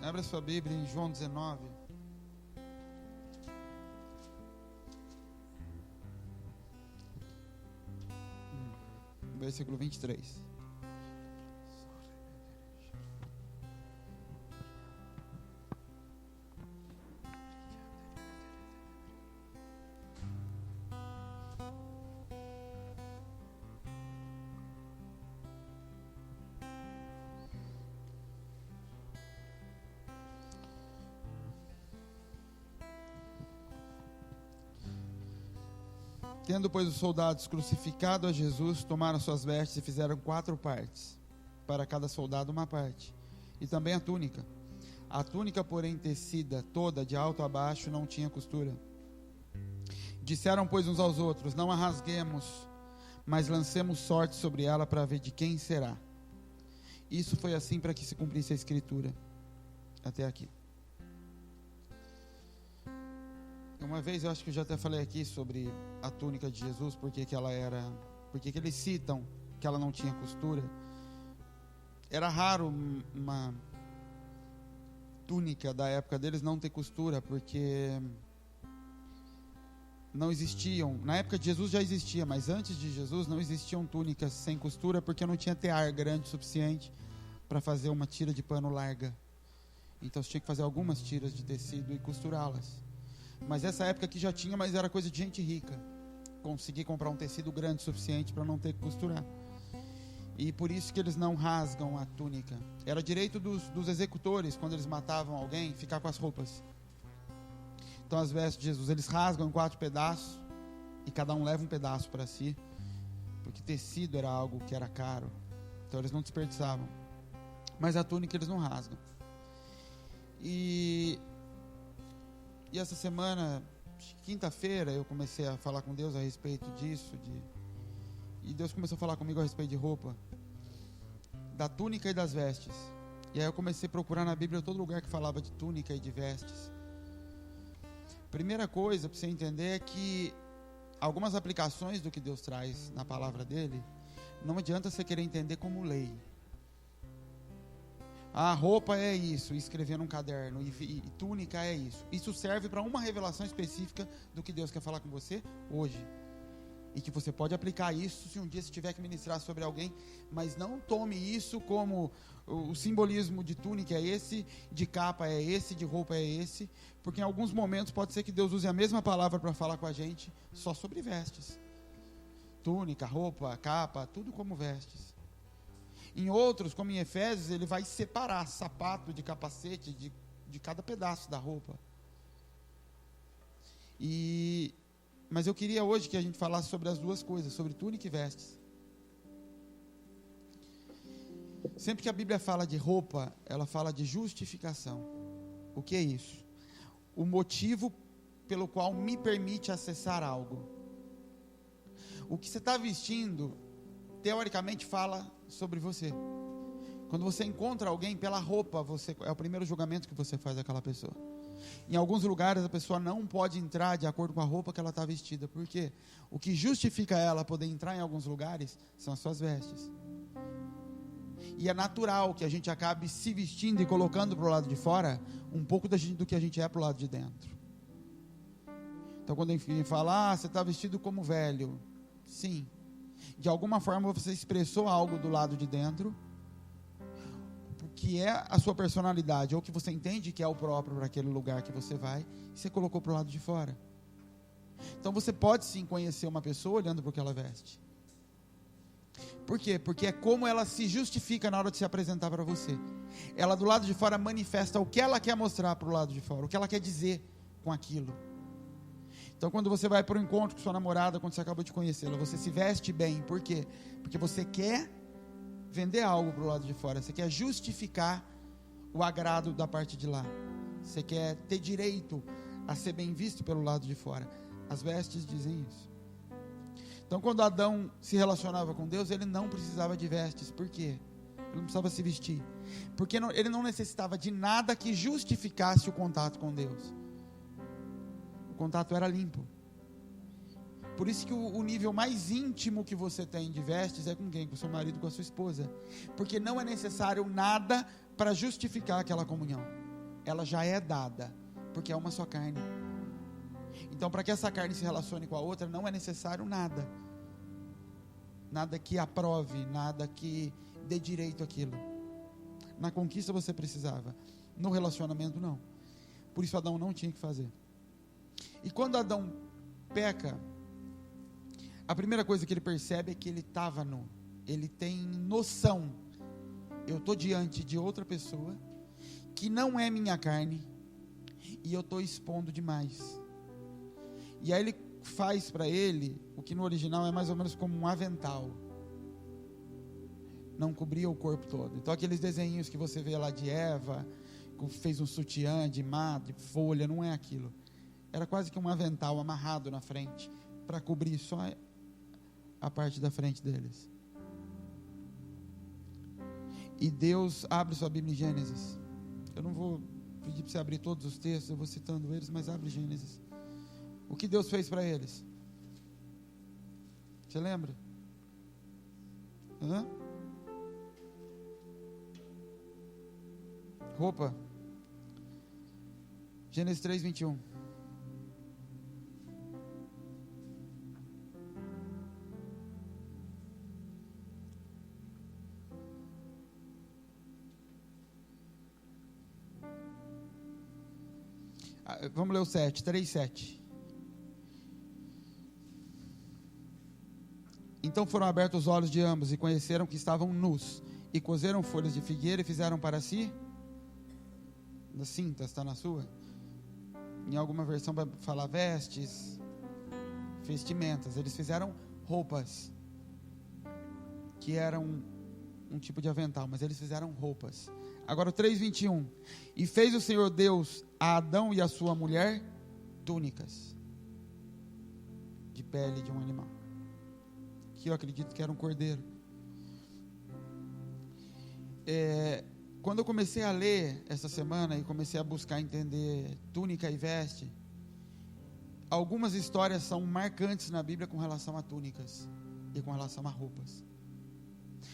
Abra sua Bíblia em João 19. Versículo 23. Tendo, pois, os soldados crucificado a Jesus, tomaram suas vestes e fizeram 4 partes, para cada soldado uma parte, e também a túnica. A túnica, porém, tecida toda, de alto a baixo, não tinha costura. Disseram, pois, uns aos outros: não a rasguemos, mas lancemos sorte sobre ela para ver de quem será. Isso foi assim para que se cumprisse a Escritura. Até aqui. Uma vez eu acho que eu já até falei aqui sobre a túnica de Jesus, porque que eles citam que ela não tinha costura. Era raro uma túnica da época deles não ter costura, porque não existiam, na época de Jesus já existia, mas antes de Jesus não existiam túnicas sem costura, porque não tinha tear grande o suficiente para fazer uma tira de pano larga. Então você tinha que fazer algumas tiras de tecido e costurá-las. Mas essa época aqui já tinha, mas era coisa de gente rica. Conseguir comprar um tecido grande o suficiente para não ter que costurar. E por isso que eles não rasgam a túnica. Era direito dos executores, quando eles matavam alguém, ficar com as roupas. Então as vestes de Jesus, eles rasgam em 4 pedaços, e cada um leva um pedaço para si, porque tecido era algo que era caro. Então eles não desperdiçavam. Mas a túnica eles não rasgam. E essa semana, quinta-feira, eu comecei a falar com Deus a respeito disso. E Deus começou a falar comigo a respeito de roupa, da túnica e das vestes. E aí eu comecei a procurar na Bíblia todo lugar que falava de túnica e de vestes. Primeira coisa para você entender é que algumas aplicações do que Deus traz na palavra dele, não adianta você querer entender como lei. A roupa é isso, escrever num caderno, e túnica é isso. Isso serve para uma revelação específica do que Deus quer falar com você hoje. E que você pode aplicar isso se um dia você tiver que ministrar sobre alguém, mas não tome isso como o simbolismo de túnica é esse, de capa é esse, de roupa é esse, porque em alguns momentos pode ser que Deus use a mesma palavra para falar com a gente só sobre vestes. Túnica, roupa, capa, tudo como vestes. Em outros, como em Efésios, ele vai separar sapato de capacete de cada pedaço da roupa. Mas eu queria hoje que a gente falasse sobre as duas coisas, sobre túnica e vestes. Sempre que a Bíblia fala de roupa, ela fala de justificação. O que é isso? O motivo pelo qual me permite acessar algo. O que você está vestindo, teoricamente fala sobre você. Quando você encontra alguém pela roupa, é o primeiro julgamento que você faz daquela pessoa. Em alguns lugares a pessoa não pode entrar de acordo com a roupa que ela está vestida. Por quê? O que justifica ela poder entrar em alguns lugares são as suas vestes. E é natural que a gente acabe se vestindo e colocando para o lado de fora um pouco do que a gente é para o lado de dentro. Então quando alguém fala, você está vestido como velho. Sim. De alguma forma você expressou algo do lado de dentro, que é a sua personalidade, ou que você entende que é o próprio para aquele lugar que você vai, e você colocou para o lado de fora. Então você pode sim conhecer uma pessoa olhando para o que ela veste. Por quê? Porque é como ela se justifica na hora de se apresentar para você. Ela do lado de fora manifesta o que ela quer mostrar para o lado de fora, o que ela quer dizer com aquilo. Então quando você vai para um encontro com sua namorada, quando você acabou de conhecê-la, você se veste bem. Por quê? Porque você quer vender algo para o lado de fora. Você quer justificar o agrado da parte de lá. Você quer ter direito a ser bem visto pelo lado de fora. As vestes dizem isso. Então quando Adão se relacionava com Deus, ele não precisava de vestes. Por quê? Ele não precisava se vestir. Porque ele não necessitava de nada que justificasse o contato com Deus. O contato era limpo. Por isso que o nível mais íntimo que você tem de vestes é com quem? Com o seu marido, com a sua esposa. Porque não é necessário nada para justificar aquela comunhão. ela já é dada, porque é uma só carne. Então, para que essa carne se relacione com a outra, não é necessário nada que aprove, nada que dê direito àquilo. Na conquista você precisava, no relacionamento não. Por isso Adão não tinha que fazer. E quando Adão peca, a primeira coisa que ele percebe é que ele estava nu. Ele tem noção, eu estou diante de outra pessoa, que não é minha carne, e eu estou expondo demais. E aí ele faz para ele, o que no original é mais ou menos como um avental. Não cobria o corpo todo. Então aqueles desenhos que você vê lá de Eva, que fez um sutiã de mar, de folha, não é aquilo. Era quase que um avental amarrado na frente, para cobrir só a parte da frente deles. E Deus abre sua Bíblia em Gênesis. Eu não vou pedir para você abrir todos os textos, eu vou citando eles, mas abre Gênesis. O que Deus fez para eles? Você lembra? Roupa. Gênesis 3, 21. Vamos ler o 7, 3, 7. Então foram abertos os olhos de ambos e conheceram que estavam nus, e coseram folhas de figueira e fizeram para si cintas, está na sua? Em alguma versão vai falar vestes, vestimentas. Eles fizeram roupas, que eram um tipo de avental, mas eles fizeram roupas. Agora o 3:21. E fez o Senhor Deus a Adão e a sua mulher túnicas de pele de um animal, que eu acredito que era um cordeiro. Quando eu comecei a ler essa semana e comecei a buscar entender túnica e veste, algumas histórias são marcantes na Bíblia com relação a túnicas e com relação a roupas.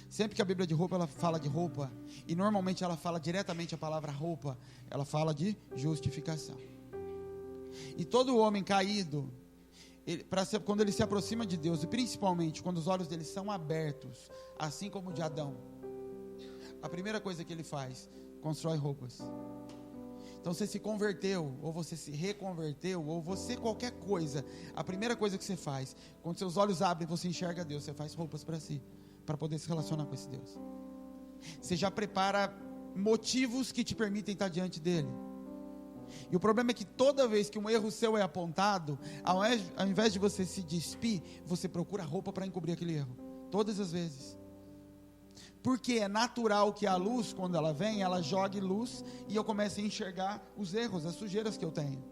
Sempre que a Bíblia de roupa, ela fala de roupa, e normalmente ela fala diretamente a palavra roupa, ela fala de justificação. E todo homem caído, quando ele se aproxima de Deus, e principalmente quando os olhos dele são abertos, assim como o de Adão, a primeira coisa que ele faz, constrói roupas. Então você se converteu, ou você se reconverteu, ou você qualquer coisa, a primeira coisa que você faz, quando seus olhos abrem, você enxerga Deus, você faz roupas para si, para poder se relacionar com esse Deus. Você já prepara motivos que te permitem estar diante dele. E o problema é que toda vez que um erro seu é apontado, ao invés de você se despir, você procura roupa para encobrir aquele erro, todas as vezes. Porque é natural que a luz, quando ela vem, ela jogue luz e eu comece a enxergar os erros, as sujeiras que eu tenho.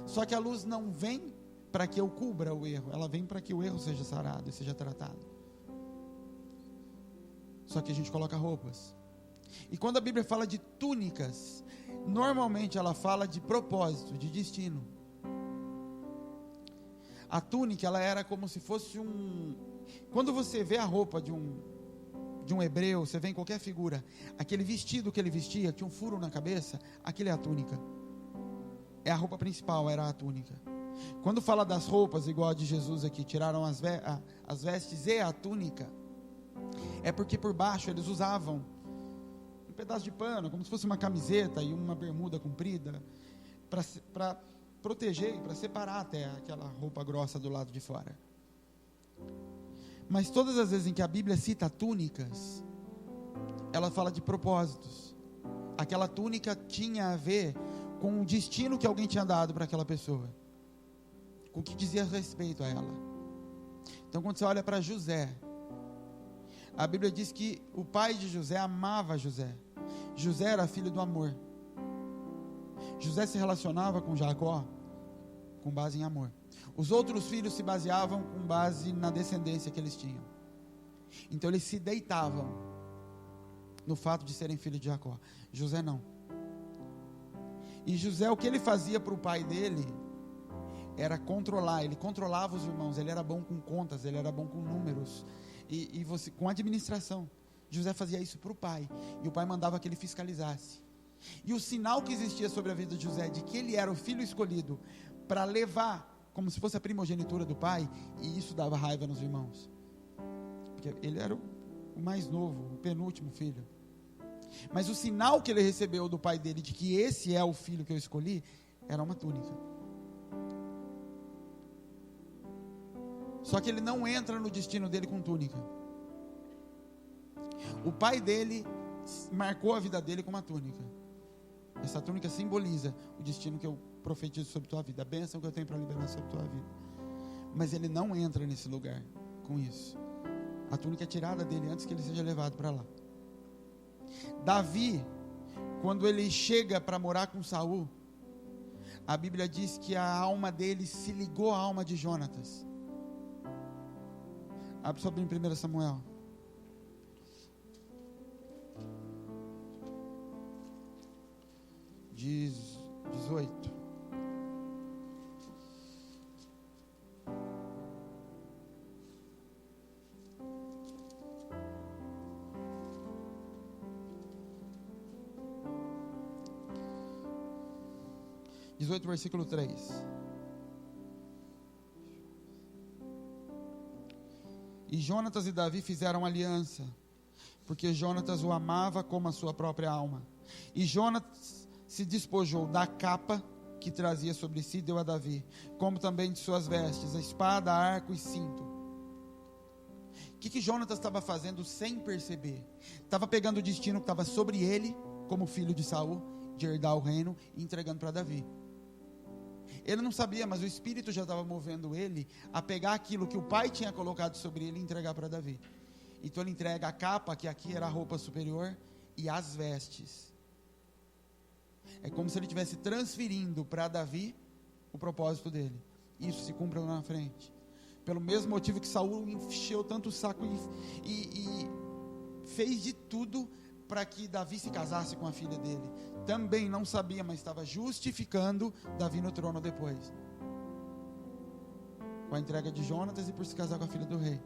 Só que a luz não vem para que eu cubra o erro, ela vem para que o erro seja sarado e seja tratado. Só que a gente coloca roupas. E quando a Bíblia fala de túnicas, normalmente ela fala de propósito, de destino. A túnica, ela era como se fosse quando você vê a roupa de um hebreu, você vê em qualquer figura, aquele vestido que ele vestia, tinha um furo na cabeça, aquele é a túnica. É a roupa principal, era a túnica. Quando fala das roupas, igual a de Jesus aqui, tiraram as vestes e a túnica, é porque por baixo eles usavam um pedaço de pano, como se fosse uma camiseta e uma bermuda comprida, para proteger e para separar até aquela roupa grossa do lado de fora. Mas todas as vezes em que a Bíblia cita túnicas, ela fala de propósitos. Aquela túnica tinha a ver com o destino que alguém tinha dado para aquela pessoa, com o que dizia respeito a ela. Então quando você olha para José, a Bíblia diz que o pai de José amava José. José era filho do amor. José se relacionava com Jacó com base em amor. Os outros filhos se baseavam com base na descendência que eles tinham. Então eles se deitavam no fato de serem filhos de Jacó. José não. E José, o que ele fazia para o pai dele era controlar. Ele controlava os irmãos. Ele era bom com contas, ele era bom com números com administração. José fazia isso para o pai, e o pai mandava que ele fiscalizasse. E o sinal que existia sobre a vida de José, de que ele era o filho escolhido para levar, como se fosse a primogenitura do pai, e isso dava raiva nos irmãos. Porque ele era o mais novo, o penúltimo filho. Mas o sinal que ele recebeu do pai dele, de que esse é o filho que eu escolhi, era uma túnica. Só que ele não entra no destino dele com túnica. O pai dele marcou a vida dele com uma túnica. Essa túnica simboliza o destino que eu profetizo sobre a tua vida, a bênção que eu tenho para liberar sobre a tua vida. Mas ele não entra nesse lugar com isso. A túnica é tirada dele antes que ele seja levado para lá. Davi, quando ele chega para morar com Saul, a Bíblia diz que a alma dele se ligou à alma de Jonatas. Abre sobre em 1 Samuel. Diz 18. Versículo 3. E Jonatas e Davi fizeram aliança, porque Jonatas o amava como a sua própria alma. E Jonatas se despojou da capa que trazia sobre si, deu a Davi, como também de suas vestes, a espada, arco e cinto. O que Jonatas estava fazendo sem perceber? Estava pegando o destino que estava sobre ele, como filho de Saul, de herdar o reino, e entregando para Davi. Ele não sabia, mas o Espírito já estava movendo ele a pegar aquilo que o pai tinha colocado sobre ele e entregar para Davi. Então ele entrega a capa, que aqui era a roupa superior, e as vestes. É como se ele estivesse transferindo para Davi o propósito dele. Isso se cumpre lá na frente. Pelo mesmo motivo que Saul encheu tanto o saco e fez de tudo para que Davi se casasse com a filha dele. Também não sabia, mas estava justificando Davi no trono depois. Com a entrega de Jonatas e por se casar com a filha do rei.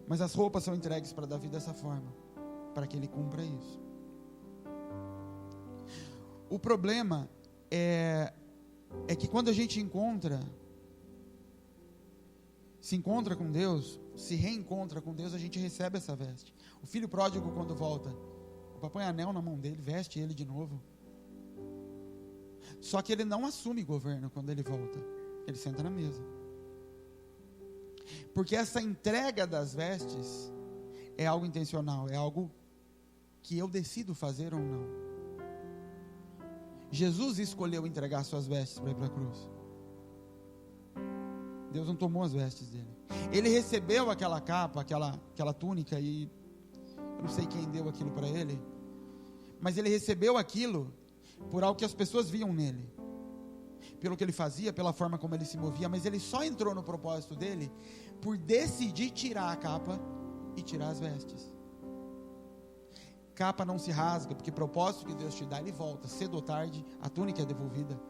Mas as roupas são entregues para Davi dessa forma, para que ele cumpra isso. O problema é que quando a gente se encontra com Deus, se reencontra com Deus, a gente recebe essa veste. O filho pródigo, quando volta, o papai põe anel na mão dele, veste ele de novo. Só que ele não assume governo quando ele volta. Ele senta na mesa. Porque essa entrega das vestes é algo intencional, é algo que eu decido fazer ou não. Jesus escolheu entregar suas vestes para ir para a cruz. Deus não tomou as vestes dele. Ele recebeu aquela capa, aquela túnica, e eu não sei quem deu aquilo para ele, mas ele recebeu aquilo por algo que as pessoas viam nele, pelo que ele fazia, pela forma como ele se movia, mas ele só entrou no propósito dele por decidir tirar a capa e tirar as vestes. Capa não se rasga, porque propósito que Deus te dá, ele volta, cedo ou tarde, a túnica é devolvida.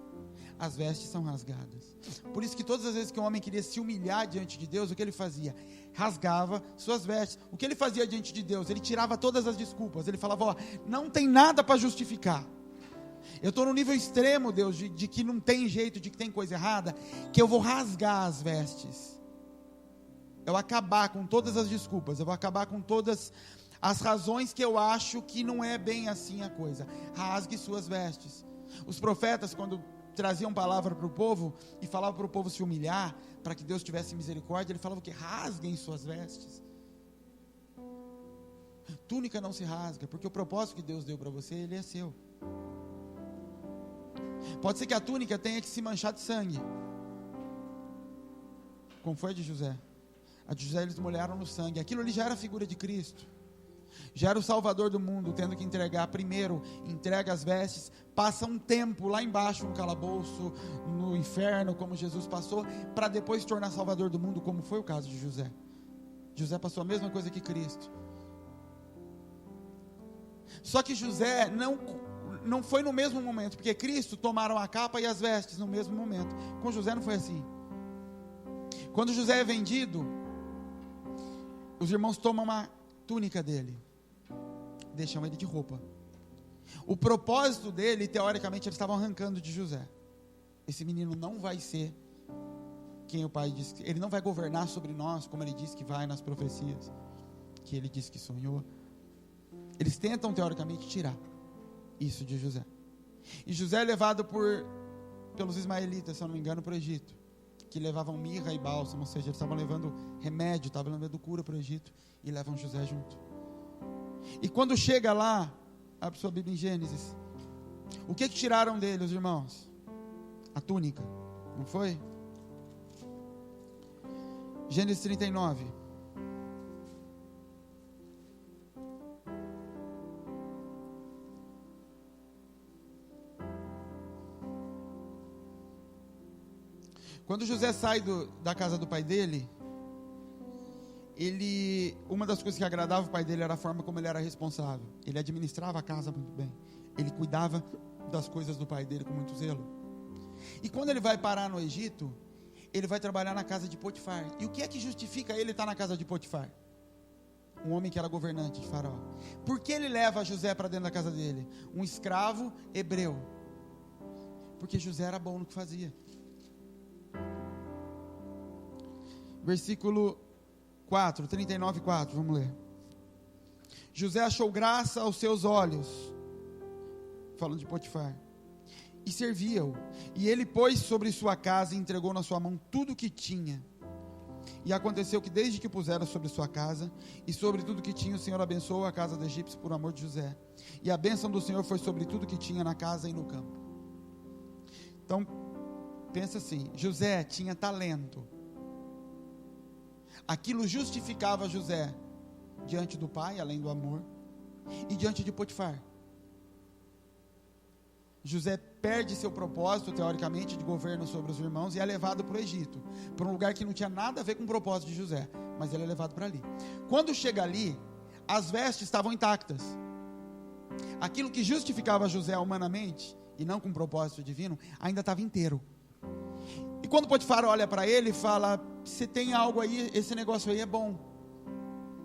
As vestes são rasgadas. Por isso que todas as vezes que um homem queria se humilhar diante de Deus, o que ele fazia? Rasgava suas vestes. O que ele fazia diante de Deus? Ele tirava todas as desculpas. Ele falava, ó, não tem nada para justificar. Eu estou no nível extremo, Deus, de que não tem jeito, de que tem coisa errada, que eu vou rasgar as vestes. Eu vou acabar com todas as desculpas. Eu vou acabar com todas as razões que eu acho que não é bem assim a coisa. Rasgue suas vestes. Os profetas, quando traziam palavra para o povo e falavam para o povo se humilhar, para que Deus tivesse misericórdia, ele falava o quê? Rasguem suas vestes. Túnica não se rasga, porque o propósito que Deus deu para você, ele é seu. Pode ser que a túnica tenha que se manchar de sangue, como foi a de José. A de José eles molharam no sangue. Aquilo ali já era a figura de Cristo, já era o Salvador do mundo, tendo que entregar primeiro, entrega as vestes, passa um tempo lá embaixo, no calabouço, no inferno, como Jesus passou, para depois se tornar Salvador do mundo, como foi o caso de José. José passou a mesma coisa que Cristo. Só que José não foi no mesmo momento, porque Cristo tomaram a capa e as vestes no mesmo momento. Com José não foi assim. Quando José é vendido, os irmãos tomam uma túnica dele, deixam ele de roupa. O propósito dele, teoricamente, eles estavam arrancando de José. Esse menino não vai ser quem o pai disse. Ele não vai governar sobre nós, como ele disse que vai nas profecias, que ele disse que sonhou. Eles tentam, teoricamente, tirar isso de José. E José é levado pelos ismaelitas, se eu não me engano, para o Egito, que levavam mirra e bálsamo, ou seja, eles estavam levando remédio, estavam levando cura para o Egito, e levam José junto. E quando chega lá, abre sua Bíblia em Gênesis, o que tiraram dele, os irmãos? A túnica, não foi? Gênesis 39. Quando José sai da casa do pai dele, uma das coisas que agradava o pai dele era a forma como ele era responsável. Ele administrava a casa muito bem. Ele cuidava das coisas do pai dele com muito zelo. E quando ele vai parar no Egito, ele vai trabalhar na casa de Potifar. E o que é que justifica ele estar na casa de Potifar? Um homem que era governante de Faraó. Por que ele leva José para dentro da casa dele? Um escravo hebreu. Porque José era bom no que fazia. Versículo 4, 39:4, vamos ler. José achou graça aos seus olhos, falando de Potifar, e servia-o. E ele pôs sobre sua casa e entregou na sua mão tudo o que tinha. E aconteceu que desde que puseram sobre sua casa e sobre tudo que tinha, o Senhor abençoou a casa do egípcio por amor de José. E a bênção do Senhor foi sobre tudo que tinha na casa e no campo. Então, pensa assim, José tinha talento. Aquilo justificava José diante do pai, além do amor, e diante de Potifar. José perde seu propósito, teoricamente, de governo sobre os irmãos e é levado para o Egito, para um lugar que não tinha nada a ver com o propósito de José, mas ele é levado para ali. Quando chega ali, as vestes estavam intactas. Aquilo que justificava José humanamente, e não com propósito divino, ainda estava inteiro. E quando Potifar olha para ele e fala: você tem algo aí, esse negócio aí é bom,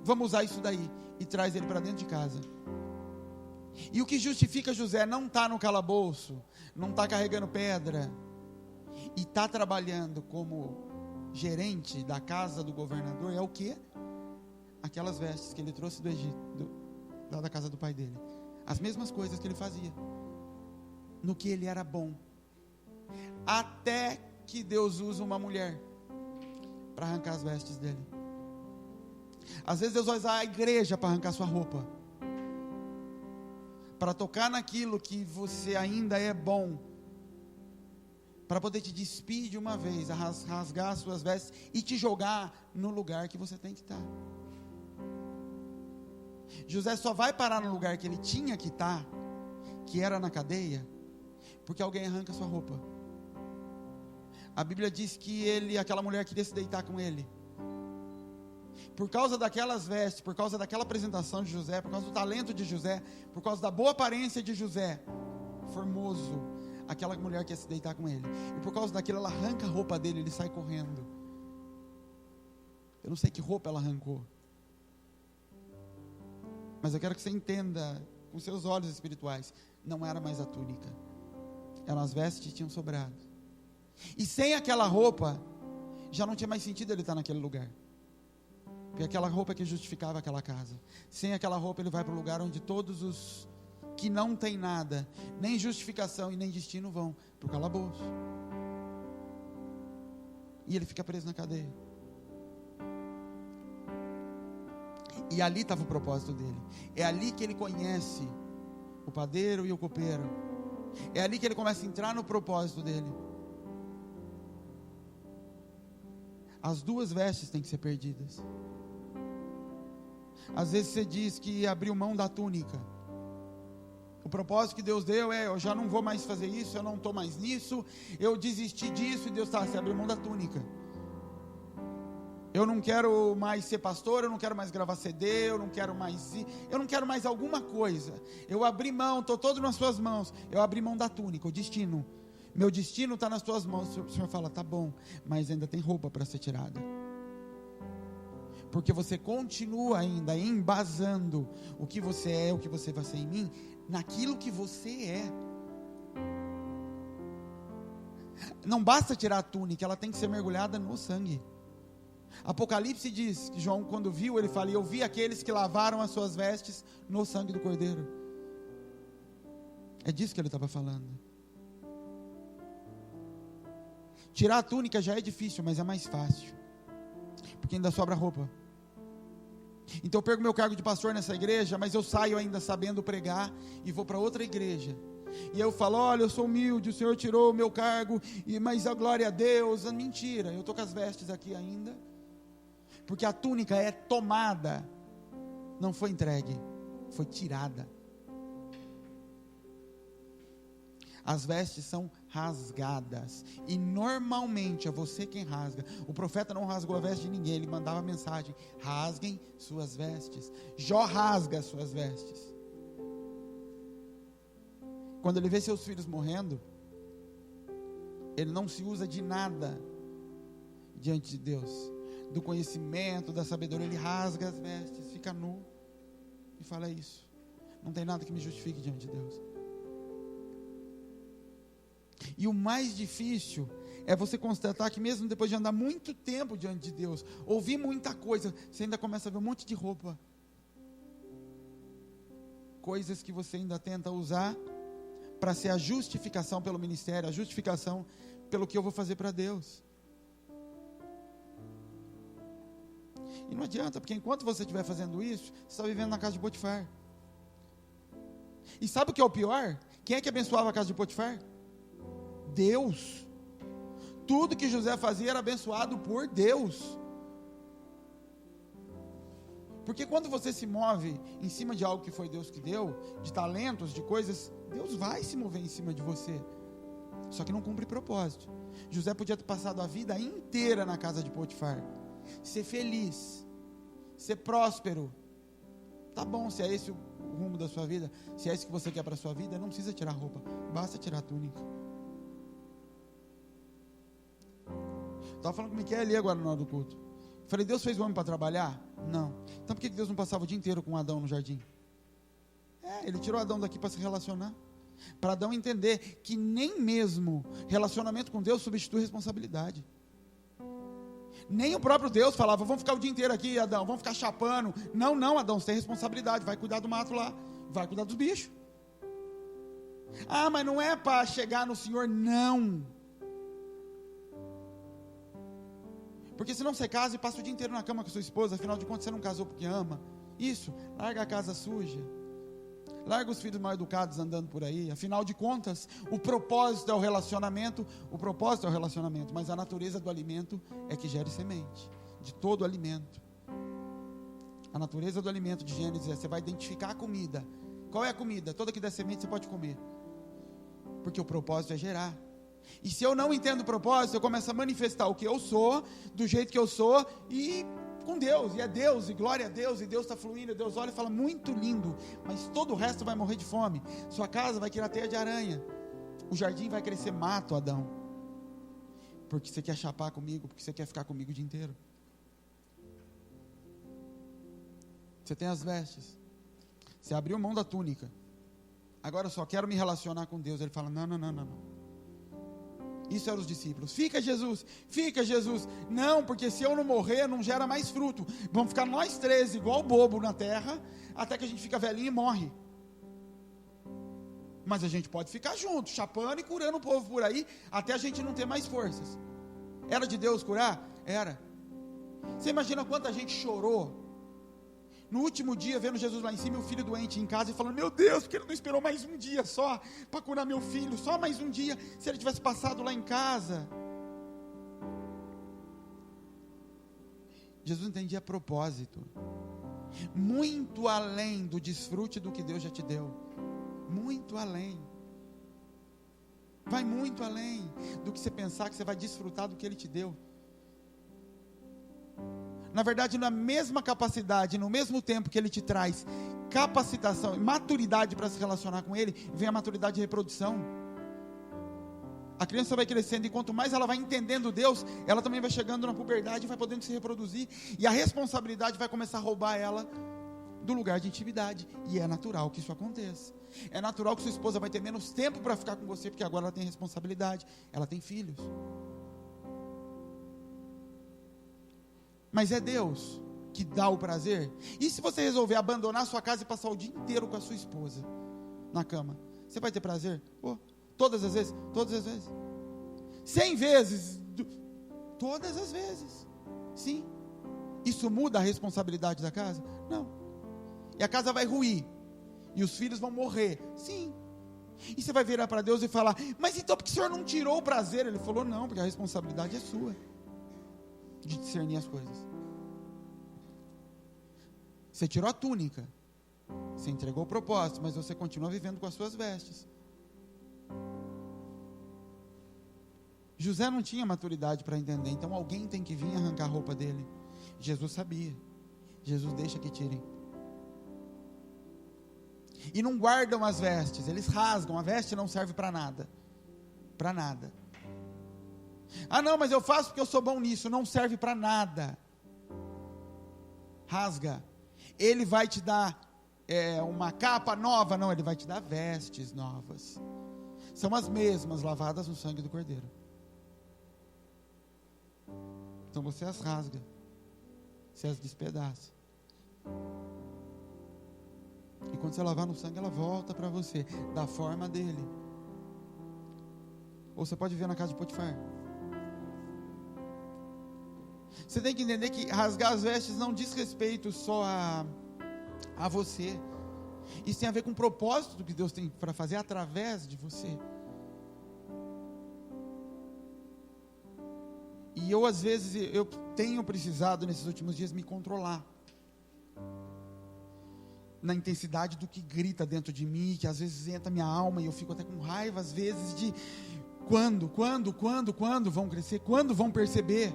vamos usar isso daí, e traz ele para dentro de casa. E o que justifica José não está no calabouço, não está carregando pedra, e está trabalhando como gerente da casa do governador, é o que? Aquelas vestes que ele trouxe do Egito, lá da casa do pai dele, as mesmas coisas que ele fazia, no que ele era bom, até que Deus usa uma mulher para arrancar as vestes dele. Às vezes Deus vai usar a igreja para arrancar sua roupa, para tocar naquilo que você ainda é bom, para poder te despir de uma vez, rasgar as suas vestes e te jogar no lugar que você tem que estar. José só vai parar no lugar que ele tinha que estar, que era na cadeia, porque alguém arranca sua roupa. A Bíblia diz que aquela mulher queria se deitar com ele. Por causa daquelas vestes, por causa daquela apresentação de José, por causa do talento de José, por causa da boa aparência de José, formoso, aquela mulher quer se deitar com ele. E por causa daquilo, ela arranca a roupa dele, ele sai correndo. Eu não sei que roupa ela arrancou, mas eu quero que você entenda, com seus olhos espirituais, não era mais a túnica, eram as vestes que tinham sobrado. E sem aquela roupa, já não tinha mais sentido ele estar naquele lugar, porque aquela roupa que justificava aquela casa. Sem aquela roupa ele vai para o lugar onde todos os que não tem nada, nem justificação e nem destino, vão para o calabouço. E ele fica preso na cadeia. E ali estava o propósito dele. É ali que ele conhece o padeiro e o copeiro. É ali que ele começa a entrar no propósito dele. As duas vestes têm que ser perdidas. Às vezes você diz que abriu mão da túnica. O propósito que Deus deu é: eu já não vou mais fazer isso, eu não estou mais nisso, eu desisti disso. E Deus está: você abriu mão da túnica. Eu não quero mais ser pastor, eu não quero mais gravar CD, eu não quero mais alguma coisa. Eu abri mão, estou todo nas suas mãos. Eu abri mão da túnica, o destino. Meu destino está nas tuas mãos. O Senhor fala: tá bom, mas ainda tem roupa para ser tirada. Porque você continua ainda embasando o que você é, o que você vai ser em mim, naquilo que você é. Não basta tirar a túnica, ela tem que ser mergulhada no sangue. Apocalipse diz que João, quando viu, ele fala: eu vi aqueles que lavaram as suas vestes no sangue do Cordeiro. É disso que ele estava falando. Tirar a túnica já é difícil, mas é mais fácil, porque ainda sobra roupa. Então eu perco meu cargo de pastor nessa igreja, mas eu saio ainda sabendo pregar e vou para outra igreja. E eu falo: olha, eu sou humilde, o Senhor tirou o meu cargo, mas a glória a Deus. Mentira, eu estou com as vestes aqui ainda, porque a túnica é tomada, não foi entregue, foi tirada. As vestes são rasgadas, e normalmente é você quem rasga. O profeta não rasgou a veste de ninguém, ele mandava a mensagem: rasguem suas vestes. Jó rasga as suas vestes. Quando ele vê seus filhos morrendo, ele não se usa de nada diante de Deus, do conhecimento, da sabedoria. Ele rasga as vestes, fica nu e fala: é isso, não tem nada que me justifique diante de Deus. E o mais difícil é você constatar que mesmo depois de andar muito tempo diante de Deus, ouvir muita coisa, você ainda começa a ver um monte de roupa, coisas que você ainda tenta usar para ser a justificação pelo ministério, a justificação pelo que eu vou fazer para Deus. E não adianta, porque enquanto você estiver fazendo isso, você está vivendo na casa de Potifar. E sabe o que é o pior? Quem é que abençoava a casa de Potifar? Deus. Tudo que José fazia era abençoado por Deus. Porque quando você se move em cima de algo que foi Deus que deu, de talentos, de coisas, Deus vai se mover em cima de você. Só que não cumpre propósito. José podia ter passado a vida inteira na casa de Potifar, ser feliz, ser próspero. Tá bom, se é esse o rumo da sua vida, se é isso que você quer para a sua vida, não precisa tirar a roupa, basta tirar a túnica. Estava falando com o Miquel ali agora na hora do culto. Falei: Deus fez o homem para trabalhar? Não. Então por que Deus não passava o dia inteiro com Adão no jardim? Ele tirou Adão daqui para se relacionar, para Adão entender que nem mesmo relacionamento com Deus substitui responsabilidade. Nem o próprio Deus falava: vamos ficar o dia inteiro aqui, Adão, vamos ficar chapando. Não, Adão, você tem responsabilidade, vai cuidar do mato lá, vai cuidar dos bichos. Mas não é para chegar no Senhor, não. Porque senão você casa e passa o dia inteiro na cama com a sua esposa, afinal de contas você não casou porque ama. Isso, larga a casa suja, larga os filhos mal educados andando por aí. Afinal de contas, o propósito é o relacionamento, mas a natureza do alimento é que gere semente, de todo alimento. A natureza do alimento de Gênesis é: você vai identificar a comida. Qual é a comida? Toda que der semente você pode comer, porque o propósito é gerar. E se eu não entendo o propósito, eu começo a manifestar o que eu sou, do jeito que eu sou, e com Deus, e é Deus, e glória a Deus, e Deus está fluindo, e Deus olha e fala: muito lindo, mas todo o resto vai morrer de fome, sua casa vai criar teia de aranha, o jardim vai crescer mato, Adão, porque você quer chapar comigo, porque você quer ficar comigo o dia inteiro. Você tem as vestes, você abriu mão da túnica, agora eu só quero me relacionar com Deus. Ele fala: não. Isso eram os discípulos: fica Jesus. Não, porque se eu não morrer, não gera mais fruto. Vamos ficar nós 13 igual bobo na terra, até que a gente fica velhinho e morre. Mas a gente pode ficar junto, chapando e curando o povo por aí, até a gente não ter mais forças. Era de Deus curar? Era. Você imagina quanta gente chorou no último dia, vendo Jesus lá em cima e o filho doente em casa, e falando: meu Deus, porque ele não esperou mais um dia só para curar meu filho, só mais um dia, se ele tivesse passado lá em casa. Jesus entendia propósito, muito além do desfrute do que Deus já te deu, muito além, vai muito além do que você pensar que você vai desfrutar do que Ele te deu. Na verdade, na mesma capacidade, no mesmo tempo que Ele te traz capacitação e maturidade para se relacionar com Ele, vem a maturidade de reprodução. A criança vai crescendo, e quanto mais ela vai entendendo Deus, ela também vai chegando na puberdade e vai podendo se reproduzir, e a responsabilidade vai começar a roubar ela do lugar de intimidade. E é natural que isso aconteça. É natural que sua esposa vai ter menos tempo para ficar com você, porque agora ela tem responsabilidade, ela tem filhos. Mas é Deus que dá o prazer. E se você resolver abandonar a sua casa e passar o dia inteiro com a sua esposa na cama, você vai ter prazer? Todas as vezes? Todas as vezes. 100 vezes? Todas as vezes. Sim. Isso muda a responsabilidade da casa? Não. E a casa vai ruir. E os filhos vão morrer? Sim. E você vai virar para Deus e falar: mas então por que o Senhor não tirou o prazer? Ele falou: não, porque a responsabilidade é sua de discernir as coisas. Você tirou a túnica, você entregou o propósito, mas você continua vivendo com as suas vestes. José não tinha maturidade para entender, então alguém tem que vir arrancar a roupa dele. Jesus sabia. Jesus deixa que tirem. E não guardam as vestes, eles rasgam. A veste não serve para nada. Para nada. Ah não, mas eu faço porque eu sou bom nisso. Não serve para nada. Rasga. Ele vai te dar uma capa nova? Não, ele vai te dar vestes novas. São as mesmas, lavadas no sangue do Cordeiro. Então você as rasga. Você as despedaça. E quando você lavar no sangue, ela volta para você, da forma dele. Ou você pode viver na casa de Potifar. Você tem que entender que rasgar as vestes não diz respeito só a você. Isso tem a ver com o propósito que Deus tem para fazer através de você. E eu, às vezes, eu tenho precisado, nesses últimos dias, me controlar. Na intensidade do que grita dentro de mim, que às vezes entra minha alma, e eu fico até com raiva, às vezes, de quando vão crescer, quando vão perceber,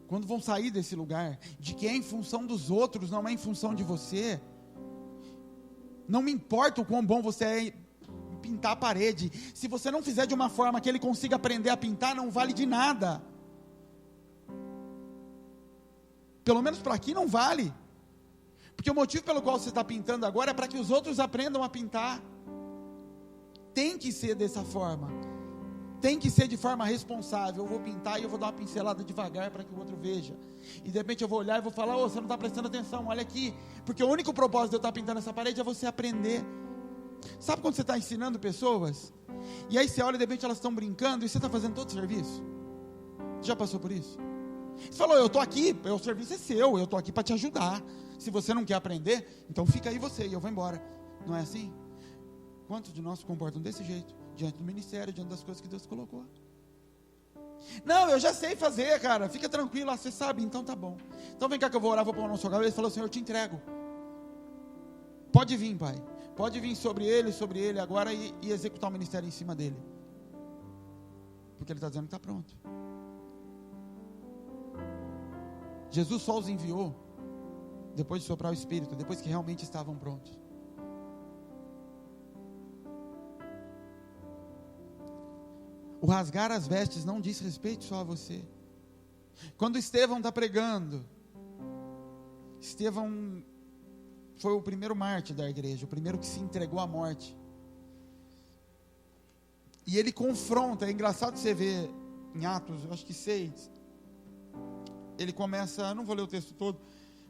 quando vão sair desse lugar, de que é em função dos outros, não é em função de você. Não me importa o quão bom você é em pintar a parede, se você não fizer de uma forma que ele consiga aprender a pintar, não vale de nada. Pelo menos para aqui não vale, porque o motivo pelo qual você está pintando agora é para que os outros aprendam a pintar. Tem que ser dessa forma, tem que ser de forma responsável. Eu vou pintar e eu vou dar uma pincelada devagar para que o outro veja, e de repente eu vou olhar e vou falar: você não está prestando atenção, olha aqui, porque o único propósito de eu estar pintando essa parede é você aprender. Sabe quando você está ensinando pessoas, e aí você olha e de repente elas estão brincando, e você está fazendo todo o serviço? Já passou por isso? Você falou: eu estou aqui, o serviço é seu, eu estou aqui para te ajudar. Se você não quer aprender, então fica aí você, e eu vou embora. Não é assim? Quantos de nós se comportam desse jeito, diante do ministério, diante das coisas que Deus colocou? Não, eu já sei fazer, cara, fica tranquilo, você sabe, então tá bom. Então vem cá que eu vou orar, vou pôr a mão na sua cabeça. Ele falou: Senhor, eu te entrego. Pode vir, Pai, pode vir sobre ele agora e executar o ministério em cima dele, porque ele está dizendo que está pronto. Jesus só os enviou depois de soprar o Espírito, depois que realmente estavam prontos. O rasgar as vestes não diz respeito só a você. Quando Estevão está pregando, Estevão foi o primeiro mártir da igreja, o primeiro que se entregou à morte. E ele confronta, é engraçado você ver em Atos, eu acho que 6, ele começa, não vou ler o texto todo,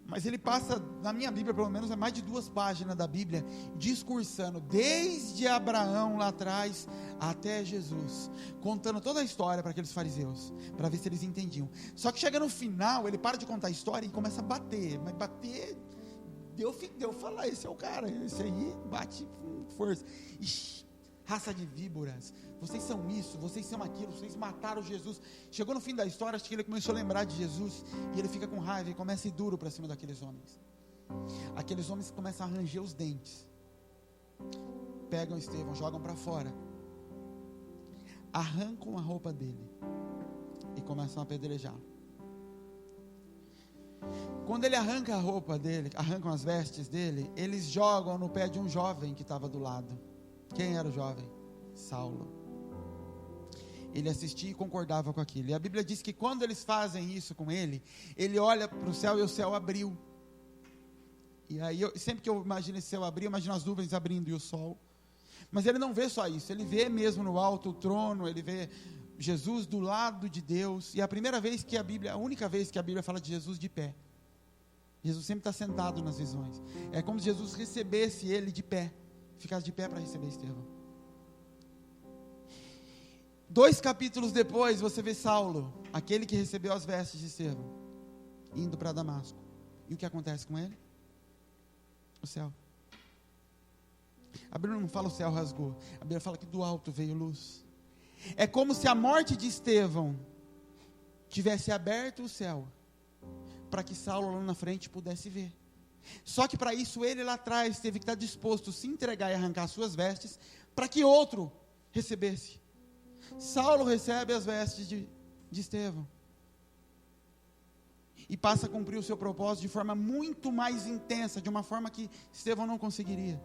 mas ele passa, na minha Bíblia pelo menos, é mais de 2 páginas da Bíblia, discursando, desde Abraão lá atrás, até Jesus, contando toda a história para aqueles fariseus, para ver se eles entendiam. Só que chega no final, ele para de contar a história e começa a bater, mas bater, deu falar, esse é o cara, esse aí bate com força. Ixi, raça de víboras, vocês são isso, vocês são aquilo, vocês mataram Jesus. Chegou no fim da história, acho que ele começou a lembrar de Jesus, e ele fica com raiva e começa a ir duro para cima daqueles homens. Aqueles homens começam a ranger os dentes, pegam Estevão, jogam para fora, arrancam a roupa dele e começam a apedrejá-lo. Quando ele arranca a roupa dele, arrancam as vestes dele, eles jogam no pé de um jovem que estava do lado. Quem era o jovem? Saulo. Ele assistia e concordava com aquilo. E a Bíblia diz que quando eles fazem isso com ele, ele olha para o céu e o céu abriu. E aí, sempre que eu imagino esse céu abrir, eu imagino as nuvens abrindo e o sol. Mas ele não vê só isso, ele vê mesmo no alto o trono, ele vê Jesus do lado de Deus. E é a única vez que a Bíblia fala de Jesus de pé. Jesus sempre está sentado nas visões. É como se Jesus recebesse ele de pé, ficasse de pé para receber Estevão. 2 capítulos depois, você vê Saulo, aquele que recebeu as vestes de Estevão, indo para Damasco. E o que acontece com ele? O céu. A Bíblia não fala o céu rasgou, a Bíblia fala que do alto veio luz. É como se a morte de Estevão tivesse aberto o céu, para que Saulo lá na frente pudesse ver. Só que para isso ele lá atrás teve que estar disposto a se entregar e arrancar suas vestes, para que outro recebesse. Saulo recebe as vestes de Estevão, e passa a cumprir o seu propósito de forma muito mais intensa, de uma forma que Estevão não conseguiria.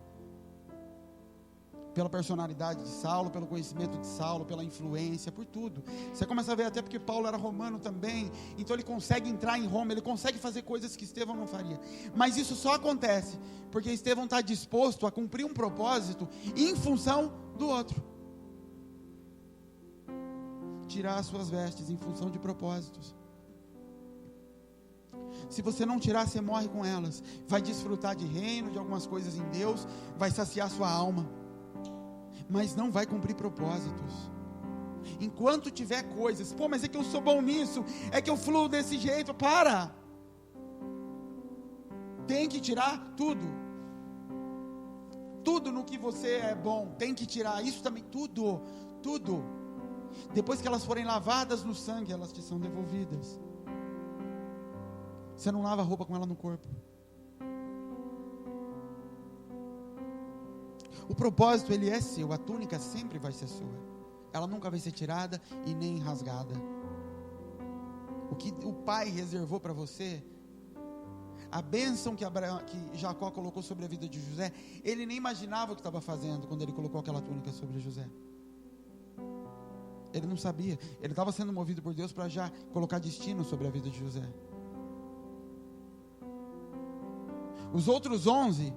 Pela personalidade de Saulo, pelo conhecimento de Saulo, pela influência, por tudo. Você começa a ver até porque Paulo era romano também, então ele consegue entrar em Roma, ele consegue fazer coisas que Estevão não faria. Mas isso só acontece porque Estevão está disposto a cumprir um propósito em função do outro. Tirar as suas vestes em função de propósitos. Se você não tirar, você morre com elas. Vai desfrutar de reino, de algumas coisas em Deus, vai saciar sua alma, mas não vai cumprir propósitos. Enquanto tiver coisas, mas é que eu sou bom nisso, é que eu fluo desse jeito, para. Tem que tirar tudo. Tudo no que você é bom, tem que tirar isso também, tudo. Depois que elas forem lavadas no sangue, elas te são devolvidas. Você não lava a roupa com ela no corpo. O propósito, ele é seu, a túnica sempre vai ser sua. Ela nunca vai ser tirada e nem rasgada. O que o pai reservou para você, a bênção que Jacó colocou sobre a vida de José, ele nem imaginava o que estava fazendo quando ele colocou aquela túnica sobre José. Ele não sabia, ele estava sendo movido por Deus para já colocar destino sobre a vida de José. Os outros 11,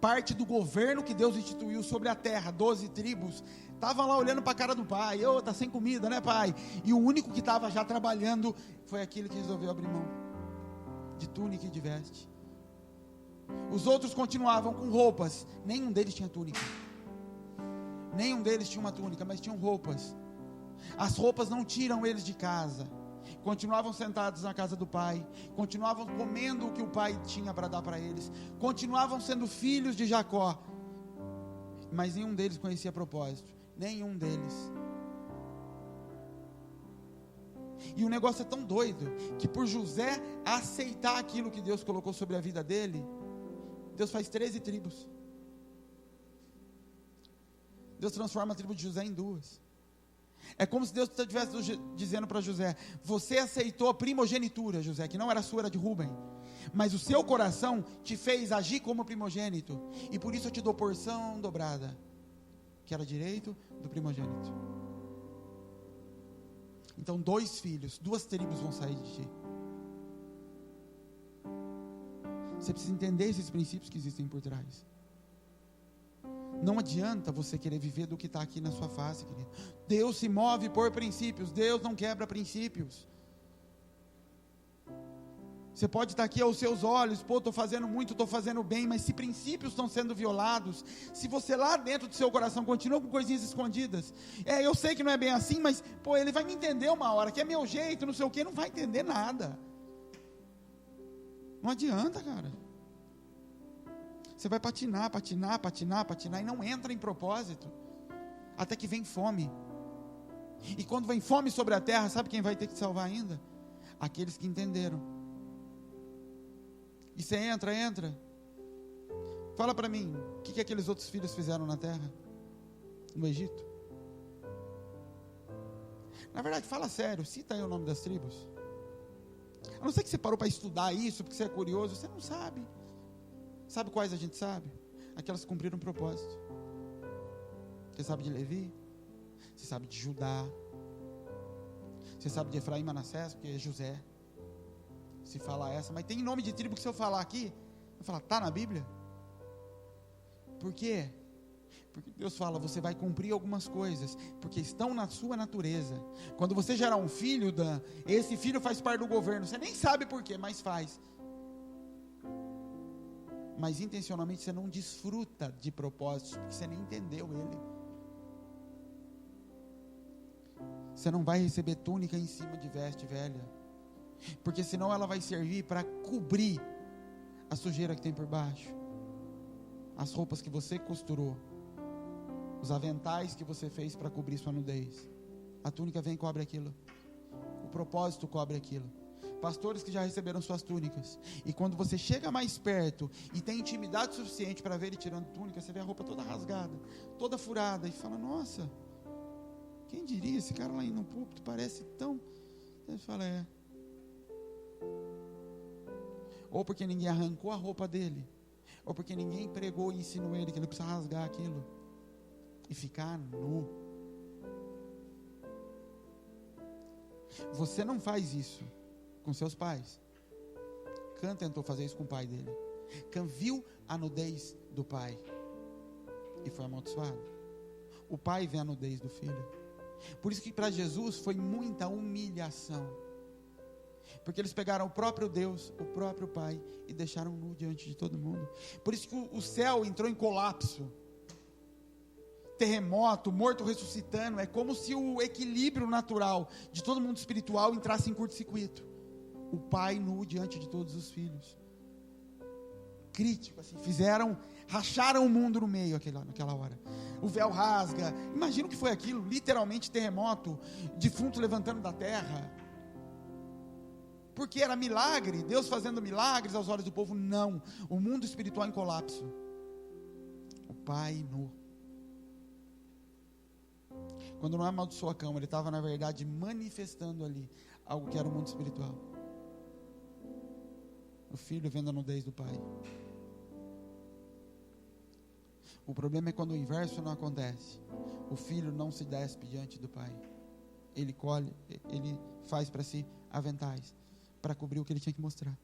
parte do governo que Deus instituiu sobre a terra, 12 tribos, estavam lá olhando para a cara do pai, está sem comida, né, pai? E o único que estava já trabalhando foi aquele que resolveu abrir mão de túnica e de veste. Os outros continuavam com roupas, nenhum deles tinha túnica, nenhum deles tinha uma túnica, mas tinham roupas. As roupas não tiram eles de casa. Continuavam sentados na casa do pai, continuavam comendo o que o pai tinha para dar para eles, continuavam sendo filhos de Jacó, mas nenhum deles conhecia propósito, nenhum deles. E o negócio é tão doido, que por José aceitar aquilo que Deus colocou sobre a vida dele, Deus faz 13 tribos. Deus transforma a tribo de José em 2. É como se Deus estivesse dizendo para José: você aceitou a primogenitura, José, que não era sua, era de Rúben, mas o seu coração te fez agir como primogênito, e por isso eu te dou porção dobrada, que era direito do primogênito. Então 2 filhos, 2 tribos vão sair de ti. Você precisa entender esses princípios que existem por trás. Não adianta você querer viver do que está aqui na sua face, querido. Deus se move por princípios. Deus não quebra princípios. Você pode estar aqui aos seus olhos, estou fazendo muito, estou fazendo bem, mas se princípios estão sendo violados, se você lá dentro do seu coração continua com coisinhas escondidas, eu sei que não é bem assim, mas ele vai me entender uma hora, que é meu jeito, não sei o que, não vai entender nada. Não adianta, cara. Você vai patinar e não entra em propósito, até que vem fome. E quando vem fome sobre a terra, sabe quem vai ter que salvar ainda? Aqueles que entenderam. E você entra. Fala para mim, o que aqueles outros filhos fizeram na terra? No Egito? Na verdade, fala sério, cita aí o nome das tribos. A não ser que você parou para estudar isso, porque você é curioso, você não sabe. Sabe quais a gente sabe? Aquelas que cumpriram o propósito. Você sabe de Levi? Você sabe de Judá. Você sabe de Efraim e Manassés, porque é José. Se falar essa, mas tem nome de tribo que se eu falar aqui, eu falar, está na Bíblia? Por quê? Porque Deus fala, você vai cumprir algumas coisas, porque estão na sua natureza. Quando você gerar um filho, esse filho faz parte do governo, você nem sabe por quê, mas faz. Mas intencionalmente você não desfruta de propósitos, porque você nem entendeu ele. Você não vai receber túnica em cima de veste velha, porque senão ela vai servir para cobrir a sujeira que tem por baixo, as roupas que você costurou, os aventais que você fez para cobrir sua nudez. A túnica vem e cobre aquilo, o propósito cobre aquilo. Pastores que já receberam suas túnicas, e quando você chega mais perto e tem intimidade suficiente para ver ele tirando túnica, você vê a roupa toda rasgada, toda furada, e fala, nossa, quem diria, esse cara lá no púlpito parece tão... Você fala, é. Ou porque ninguém arrancou a roupa dele, ou porque ninguém pregou e ensinou ele que ele precisa rasgar aquilo e ficar nu. Você não faz isso com seus pais. Cã tentou fazer isso com o pai dele. Cã viu a nudez do pai e foi amaldiçoado. O pai vê a nudez do filho. Por isso que para Jesus foi muita humilhação, porque eles pegaram o próprio Deus, o próprio Pai, e deixaram nu diante de todo mundo. Por isso que o céu entrou em colapso, terremoto, morto ressuscitando. É como se o equilíbrio natural de todo mundo espiritual entrasse em curto-circuito. O Pai nu diante de todos os filhos. Crítico, assim, racharam o mundo no meio naquela hora. O véu rasga. Imagina o que foi aquilo, literalmente terremoto, defunto levantando da terra. Porque era milagre, Deus fazendo milagres aos olhos do povo. Não, o mundo espiritual em colapso. O pai nu. Quando não amaldiçoou a cama, ele estava na verdade manifestando ali algo que era o mundo espiritual. O filho vendo a nudez do pai. O problema é quando o inverso não acontece. O filho não se despe diante do pai. Ele colhe, ele faz para si aventais, para cobrir o que ele tinha que mostrar.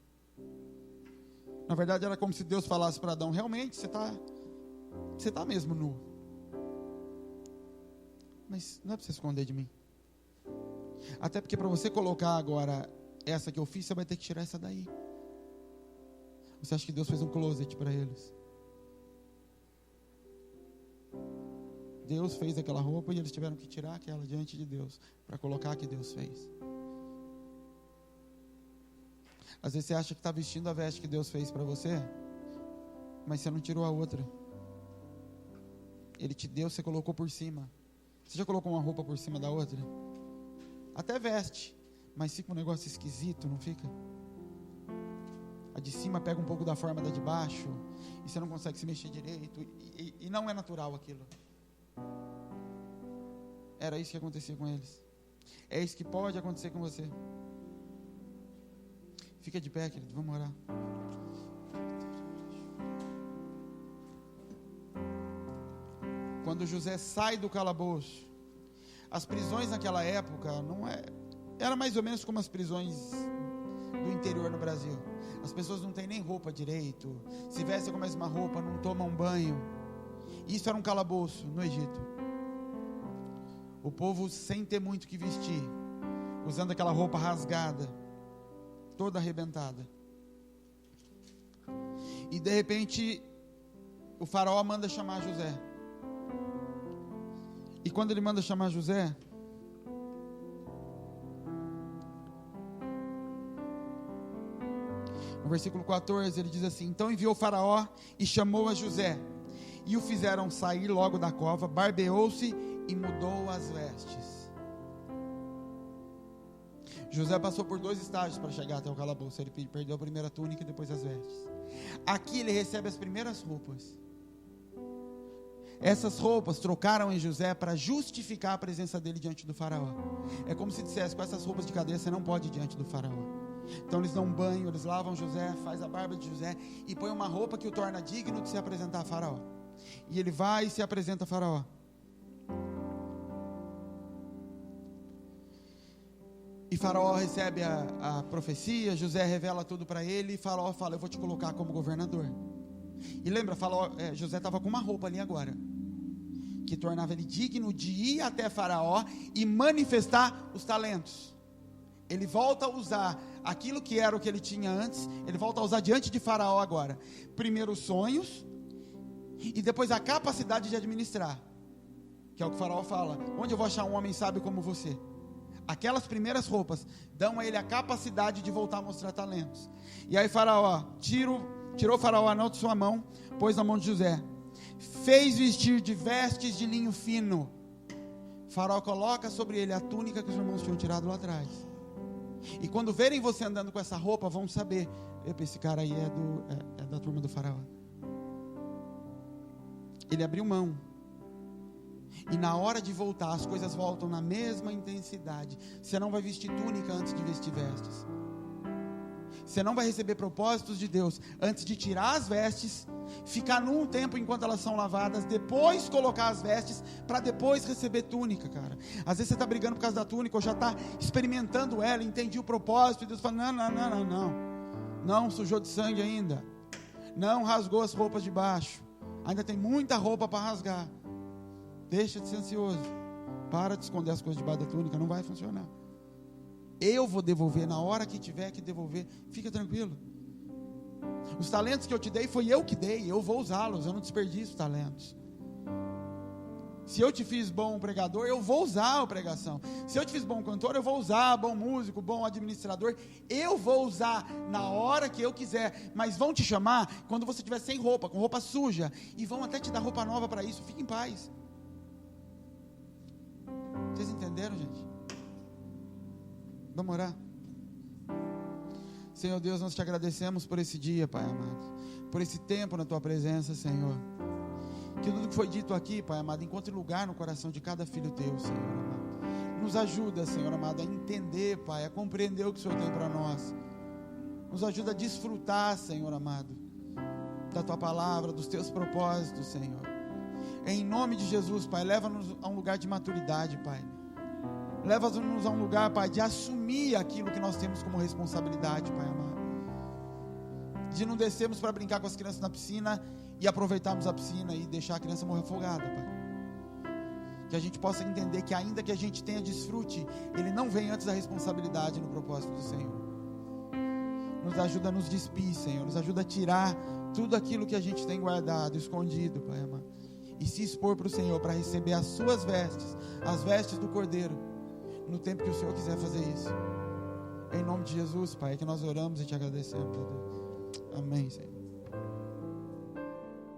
Na verdade era como se Deus falasse para Adão, realmente você está mesmo nu, mas não é para você esconder de mim. Até porque para você colocar agora essa que eu fiz, você vai ter que tirar essa daí. Você acha que Deus fez um closet para eles? Deus fez aquela roupa e eles tiveram que tirar aquela diante de Deus para colocar a que Deus fez. Às vezes você acha que está vestindo a veste que Deus fez para você, mas você não tirou a outra. Ele te deu, você colocou por cima. Você já colocou uma roupa por cima da outra? Até veste, mas fica um negócio esquisito, não fica? A de cima pega um pouco da forma da de baixo, e você não consegue se mexer direito, e não é natural aquilo. Era isso que acontecia com eles. É isso que pode acontecer com você. Fica de pé, querido, vamos orar. Quando José sai do calabouço, as prisões naquela época era mais ou menos como as prisões do interior no Brasil. As pessoas não têm nem roupa direito, se vestem com a mesma roupa, não tomam banho. Isso era um calabouço no Egito. O povo sem ter muito o que vestir, usando aquela roupa rasgada, toda arrebentada. E de repente o faraó manda chamar José. E quando ele manda chamar José, no versículo 14 ele diz assim: então enviou o faraó e chamou a José, e o fizeram sair logo da cova, barbeou-se e mudou as vestes. José passou por 2 estágios para chegar até o calabouço. Ele perdeu a primeira túnica e depois as vestes. Aqui ele recebe as primeiras roupas. Essas roupas trocaram em José para justificar a presença dele diante do faraó. É como se dissesse: com essas roupas de cadeia você não pode ir diante do faraó. Então eles dão um banho, eles lavam José, faz a barba de José e põe uma roupa que o torna digno de se apresentar a faraó. E ele vai e se apresenta a faraó. E Faraó recebe a profecia, José revela tudo para ele, e Faraó fala: eu vou te colocar como governador. E lembra, José estava com uma roupa ali agora, que tornava ele digno de ir até Faraó e manifestar os talentos. Ele volta a usar aquilo que era o que ele tinha antes, ele volta a usar diante de Faraó agora. Primeiro os sonhos, e depois a capacidade de administrar, que é o que Faraó fala: onde eu vou achar um homem sábio como você? Aquelas primeiras roupas dão a ele a capacidade de voltar a mostrar talentos. E aí Faraó tirou Faraó o anel de sua mão, pôs na mão de José, fez vestir de vestes de linho fino. Faraó coloca sobre ele a túnica que os irmãos tinham tirado lá atrás. E quando verem você andando com essa roupa, vão saber: esse cara aí é da turma do Faraó. Ele abriu mão. E na hora de voltar, as coisas voltam na mesma intensidade. Você não vai vestir túnica antes de vestir vestes. Você não vai receber propósitos de Deus antes de tirar as vestes, ficar num tempo enquanto elas são lavadas, depois colocar as vestes, para depois receber túnica, cara. Às vezes você está brigando por causa da túnica, ou já está experimentando ela, entendi o propósito, e Deus fala: não, sujou de sangue ainda, não rasgou as roupas de baixo, ainda tem muita roupa para rasgar. Deixa de ser ansioso, para de esconder as coisas debaixo da túnica, não vai funcionar. Eu vou devolver na hora que tiver que devolver, fica tranquilo. Os talentos que eu te dei, foi eu que dei, eu vou usá-los, eu não desperdiço talentos. Se eu te fiz bom pregador, eu vou usar a pregação. Se eu te fiz bom cantor, eu vou usar, bom músico, bom administrador, eu vou usar na hora que eu quiser. Mas vão te chamar quando você estiver sem roupa, com roupa suja, e vão até te dar roupa nova para isso. Fique em paz. Vocês entenderam, gente? Vamos orar. Senhor Deus, nós te agradecemos por esse dia, Pai amado, por esse tempo na tua presença, Senhor. Que tudo que foi dito aqui, Pai amado, encontre lugar no coração de cada filho teu, Senhor amado. Nos ajuda, Senhor amado, a entender, Pai, a compreender o que o Senhor tem para nós. Nos ajuda a desfrutar, Senhor amado, da tua palavra, dos teus propósitos, Senhor. Em nome de Jesus, Pai, leva-nos a um lugar de maturidade, Pai. Leva-nos a um lugar, Pai, de assumir aquilo que nós temos como responsabilidade, Pai amado. De não descermos para brincar com as crianças na piscina e aproveitarmos a piscina e deixar a criança morrer afogada, Pai. Que a gente possa entender que ainda que a gente tenha desfrute, ele não vem antes da responsabilidade no propósito do Senhor. Nos ajuda a nos despir, Senhor. Nos ajuda a tirar tudo aquilo que a gente tem guardado, escondido, Pai amado. E se expor para o Senhor, para receber as suas vestes, as vestes do Cordeiro, no tempo que o Senhor quiser fazer isso. Em nome de Jesus, Pai, que nós oramos e te agradecemos, Deus. Amém, Senhor.